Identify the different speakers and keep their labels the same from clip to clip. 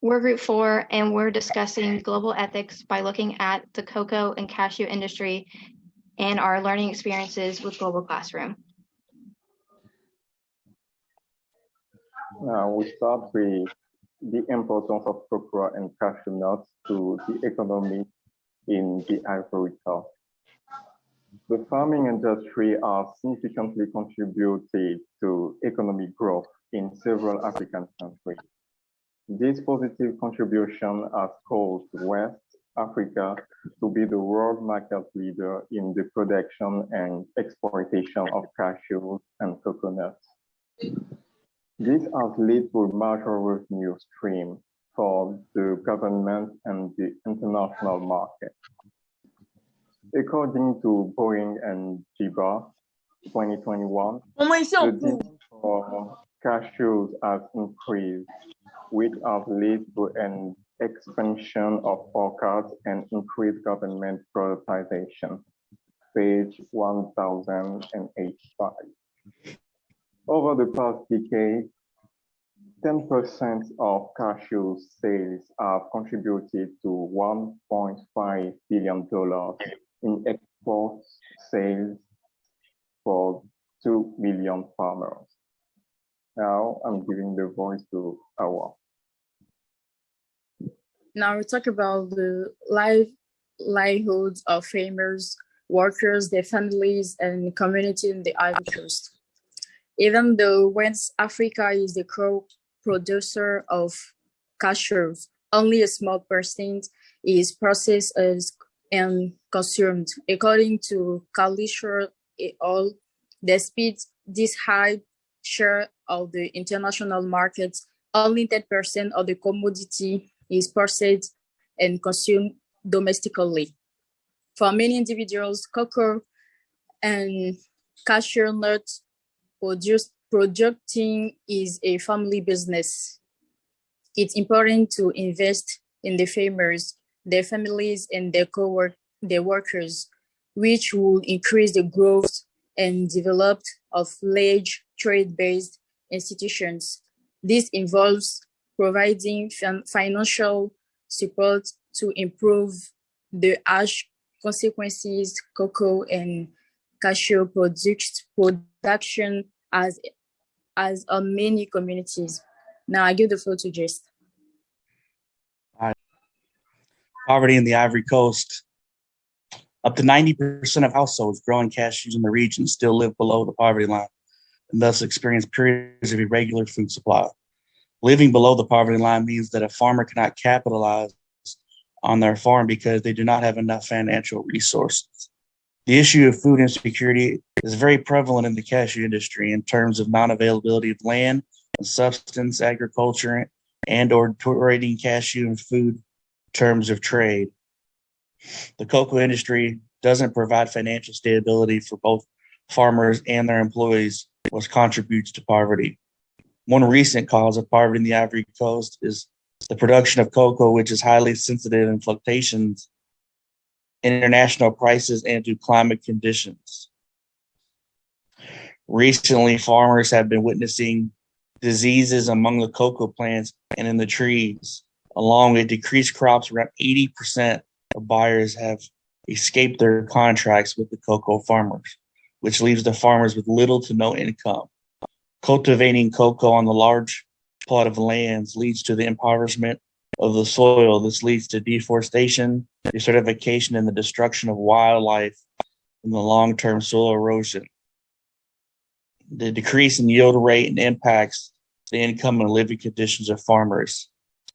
Speaker 1: We're Group 4, and we're discussing global ethics by looking at the cocoa and cashew industry and our learning experiences with Global Classroom.
Speaker 2: We start with the importance of cocoa and cashew nuts to the economy in the Ivory Coast. The farming industry has significantly contributed to economic growth in several African countries. This positive contribution has caused West Africa to be the world market leader in the production and exploitation of cashews and coconuts. This has led to a major revenue stream for the government and the international market. According to Boeing and GBA 2021, the demand for cashews has increased, which has led to an expansion of orchards and increased government prioritization. Page 1085. Over the past decade, 10% of cashew sales have contributed to $1.5 billion in export sales for 2 million farmers. Now I'm giving the voice to Awa.
Speaker 3: Now we talk about the livelihoods of farmers, workers, their families, and community in the Ivory Coast. Even though West Africa is the producer of cashews, only a small percent is processed and consumed. According to Kalisher et al., despite this high share of the international markets, only 10% of the commodity is processed and consumed domestically. For many individuals, cocoa and cashew nut producing is a family business. It's important to invest in the farmers, their families, and their workers, which will increase the growth and development of large trade-based institutions. This involves providing financial support to improve the harsh consequences cocoa and cashew production as on many communities. Now I give the floor to Just.
Speaker 4: Poverty in the Ivory Coast. Up to 90% of households growing cashews in the region still live below the poverty line and thus experience periods of irregular food supply. Living below the poverty line means that a farmer cannot capitalize on their farm because they do not have enough financial resources. The issue of food insecurity is very prevalent in the cashew industry in terms of non-availability of land and subsistence agriculture and/or trading cashew and food terms of trade. The cocoa industry doesn't provide financial stability for both farmers and their employees, which contributes to poverty. One recent cause of poverty in the Ivory Coast is the production of cocoa, which is highly sensitive in fluctuations in international prices and to climate conditions. Recently, farmers have been witnessing diseases among the cocoa plants and in the trees. Along with decreased crops, around 80% of buyers have escaped their contracts with the cocoa farmers, which leaves the farmers with little to no income. Cultivating cocoa on the large plot of lands leads to the impoverishment of the soil. This leads to deforestation, desertification, and the destruction of wildlife and the long-term soil erosion. The decrease in yield rate and impacts the income and living conditions of farmers.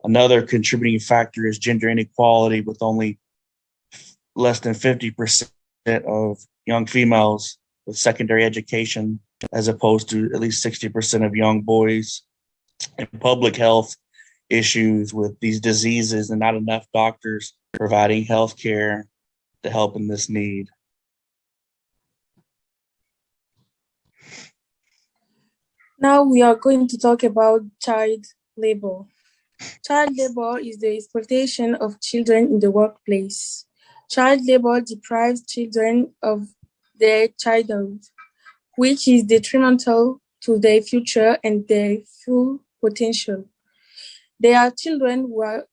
Speaker 4: Another contributing factor is gender inequality, with only less than 50% of young females with secondary education, as opposed to at least 60% of young boys, and public health issues with these diseases and not enough doctors providing health care to help in this need.
Speaker 5: Now we are going to talk about child labor. Child labor is the exploitation of children in the workplace. Child labor deprives children of their childhood, which is detrimental to their future and their full potential. There are children who are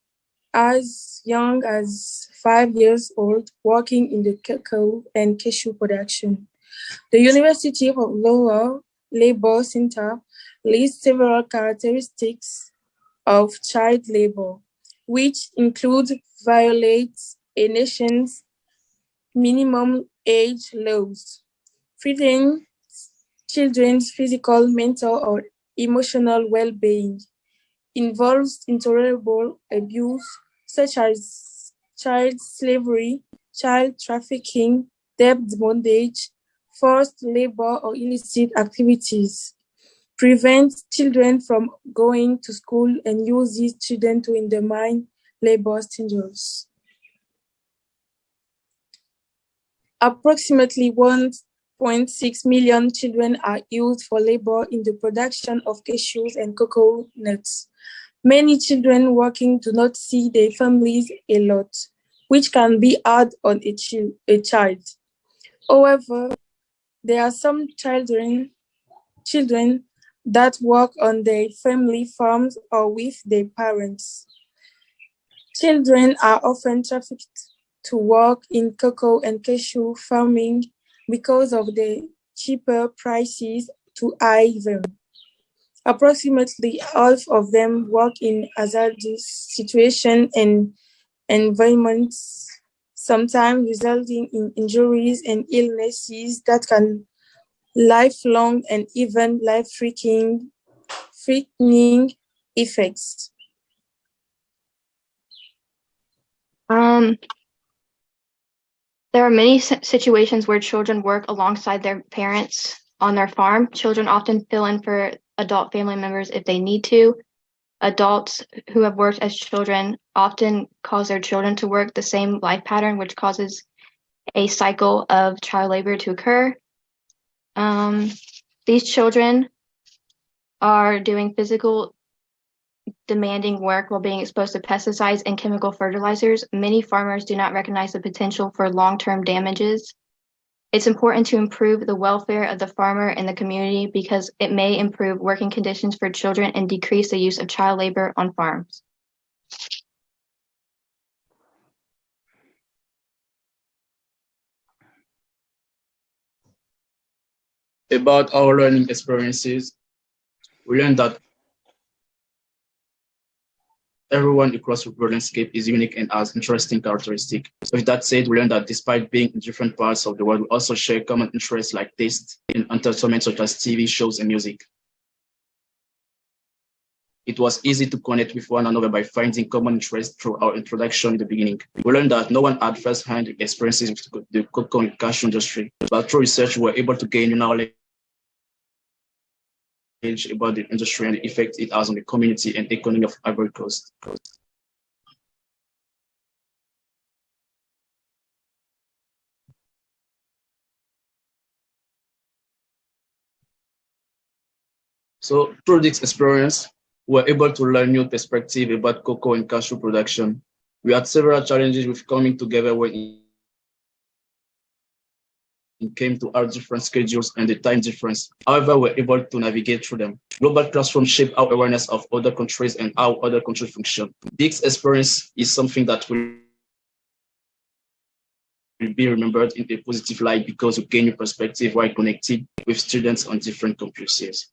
Speaker 5: as young as 5 years old working in the cacao and cashew production. The University of Iowa Labor Center lists several characteristics of child labor, which include violates a nation's minimum age laws, threatening children's physical, mental, or emotional well-being, involves intolerable abuse such as child slavery, child trafficking, debt bondage, forced labor, or illicit activities, prevents children from going to school, and uses children to undermine labor standards. Approximately 1.6 million children are used for labor in the production of cashews and cocoa nuts. Many children working do not see their families a lot, which can be hard on a child. However, there are some children that work on their family farms or with their parents. Children are often trafficked to work in cocoa and cashew farming because of the cheaper prices to hire them. Approximately half of them work in hazardous situations and environments, sometimes resulting in injuries and illnesses that can lifelong and even life-threatening effects.
Speaker 1: There are many situations where children work alongside their parents on their farm. Children often fill in for adult family members if they need to. Adults who have worked as children often cause their children to work the same life pattern, which causes a cycle of child labor to occur. These children are doing physical demanding work while being exposed to pesticides and chemical fertilizers. Many farmers do not recognize the potential for long-term damages. It's important to improve the welfare of the farmer and the community because it may improve working conditions for children and decrease the use of child labor on farms.
Speaker 6: About our learning experiences, we learned that everyone across the landscape is unique and has interesting characteristics. With that said, we learned that despite being in different parts of the world, we also share common interests like taste in entertainment such as TV shows and music. It was easy to connect with one another by finding common interests through our introduction in the beginning. We learned that no one had first-hand experiences with the cocoa and cashew industry, but through research, we were able to gain knowledge about the industry and the effect it has on the community and economy of Ivory Coast. So through this experience, we were able to learn new perspectives about cocoa and cashew production. We had several challenges with coming together when it came to our different schedules and the time difference. However, we're able to navigate through them. Global Classroom shaped our awareness of other countries and how other countries function. This experience is something that will be remembered in a positive light because we gain a perspective while connecting with students on different campuses.